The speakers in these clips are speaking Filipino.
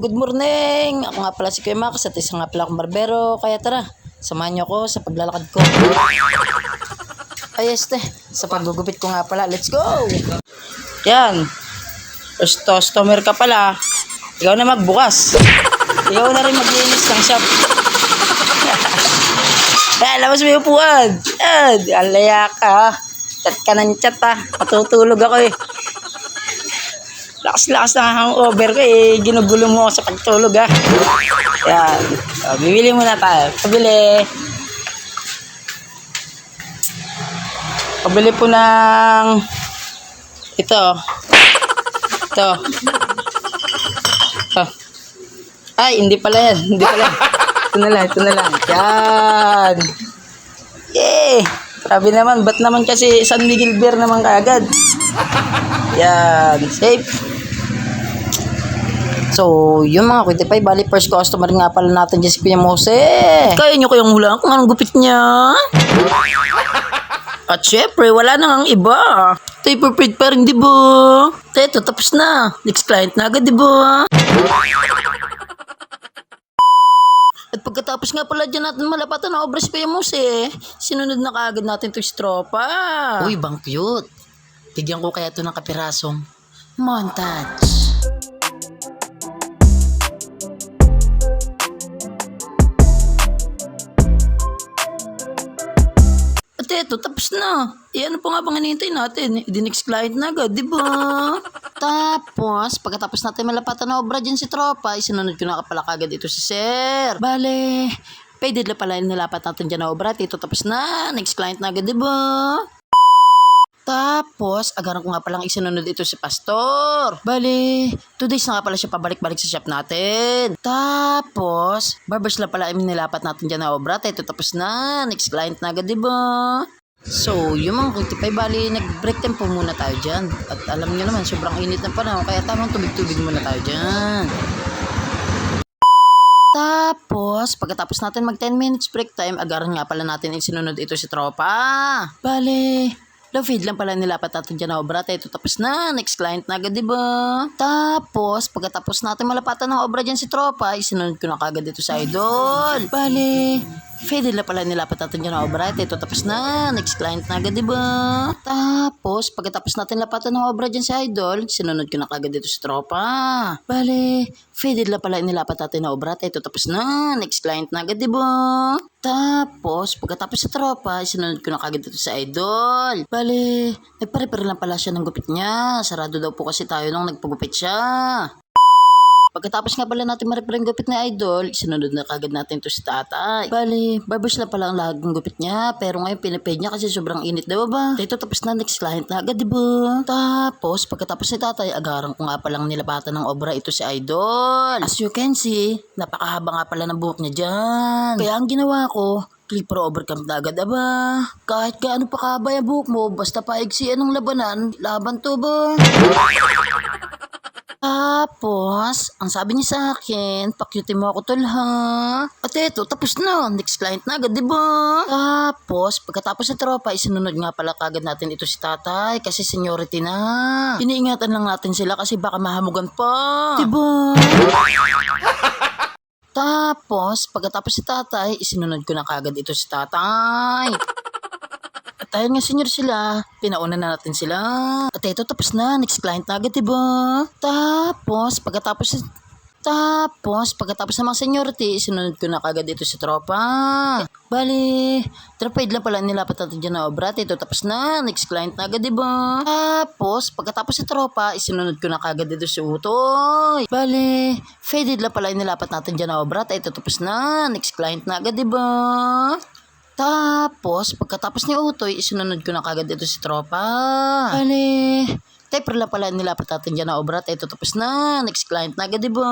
good morning! Ako nga pala si Kuya Max at isa nga pala akong barbero. Kaya tara, samahan niyo ako sa paglalakad ko. Ay, sa paggugupit ko nga pala. Let's go! Yan. Customer ka pala. Ikaw na magbukas. Ikaw na rin maglinis ng shop. Yan, labas mo yung upuan. Yan, alaya ka. Chat ka ng chat ha. Matutulog ako eh. Lakas-lakas na hangover ko eh. Ginugulo mo ako sa pagtulog ha. Yan. So, bibili muna tayo. Pabili. Pabili po ng ito. Ito. Ito. Ay, hindi pala yan. Hindi pala. Ito na lang. Ito na lang. Yan. Yay! Sabi naman, ba't naman kasi San Miguel Beer naman kaagad? Yan. Safe. So, yung mga kuitipay, bali first customer nga pala natin dyan si Kuya Mose. Kaya nyo kayong hulaan kung anong gupit niya? At syempre, wala na ang iba. Taper print pa rin, diba? Teto, tapos na. Next client na agad, diba? At pagkatapos nga pala dyan natin malapatan na obra si Kuya Mose, sinunod na kaagad natin ito si tropa. Uy, bang cute. Bigyan ko kaya ito ng kapirasong montage. Eto, tapos na. Ano pa nga bang hinihintay natin? The next client na agad, di ba? Tapos, pagkatapos natin malapatan na obra dyan si tropa, isinunod ko na kapala kagad ito si Sir. Bale, pwede na pala nilapat natin dyan na obra. Ito, tapos na. Next client na agad, di ba? Tapos, agaran ko nga palang isinunod ito si Pastor. Bali, 2 days na nga pala siya pabalik-balik sa shop natin. Tapos, barbers na pala nilapat natin dyan na obra. Ito tapos na. Next client na agad, diba? So, yung mga kultipay, bali, nag-break time po muna tayo dyan. At alam nyo naman, sobrang init ng panahon. Kaya tamang tubig-tubig muna tayo dyan. Tapos, pagkatapos natin mag 10 minutes break time, agaran nga pala natin isinunod ito si tropa. Bali, low feed lang pala nilapat natin dyan na obra. Ito tapos na. Next client na agad, diba? Tapos, pagkatapos natin malapatan ng obra dyan si tropa, isinunod ko na kagad dito sa idol. Bale, faded lang pala nilapat natin dyan na obra. Ito tapos na. Next client na agad, diba? Tapos, pagkatapos natin lapatan ng obra dyan si idol, sinunod ko na kagad dito si tropa. Bale, faded lang pala nilapat natin na obra. Ito tapos na. Next client na agad, diba? Tapos, pagkatapos sa tropa, sinunod ko na kagad dito sa idol. Bale, nagpare-pare lang pala siya ng gupit niya. Sarado daw po kasi tayo nung nagpagupit siya. Pagkatapos nga pala natin ma-repair ang gupit ni idol, sinunod na kagad natin to si tatay. Bale, barbers na pala ang lahat ng gupit niya. Pero ngayon pinapay niya kasi sobrang init, diba ba? Ito tapos na, next client na agad, diba? Tapos, pagkatapos ni tatay, agaran ko nga palang nilapatan ng obra ito si idol. As you can see, napakahaba nga pala ng buhok niya dyan. Kaya ang ginawa ko, clipper overcam na agad, aba. Kahit gaano pa kahaba yung buhok mo, basta paigsian ng labanan, laban to ba? Tapos, ang sabi niya sa akin, pakyutin mo ako tol ha. At eto, tapos na. Next client na agad, diba? Tapos, pagkatapos sa tropa, isinunod nga pala kagad natin ito si tatay kasi seniority na. Iniingatan lang natin sila kasi baka mahamugan pa. Diba? Tapos, pagkatapos si tatay, isinunod ko na kagad ito si tatay. Dahil nga senior sila, pinauna na natin sila. At ito tapos na, next client na agad, diba? Tapos, pagkatapos ng mga seniority, sinunod ko na kagad dito si tropa. Bali, trapade lang pala nilapat natin dyan na obra. Ito tapos na, next client na agad, diba? Tapos, pagkatapos si tropa, isinunod ko na kagad dito si Utoy. Bali, faded lang pala nilapat natin dyan na obra. Ito tapos na, next client na agad, diba? Tapos, pagkatapos ni Utoy, isunod ko na kagad ito si tropa. Bale, taper lang pala nilapat natin dyan na obra. Ito tapos na. Next client na agad, diba?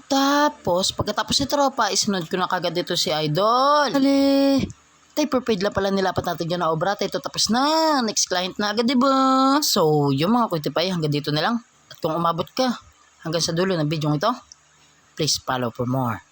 Tapos, pagkatapos ni tropa, isunod ko na kagad ito si idol. Bale, taper paid lang pala nilapat natin dyan na obra. Ito tapos na. Next client na agad, diba? So, yung mga kuitipay, hanggang dito na lang. At kung umabot ka hanggang sa dulo ng video ito, please follow for more.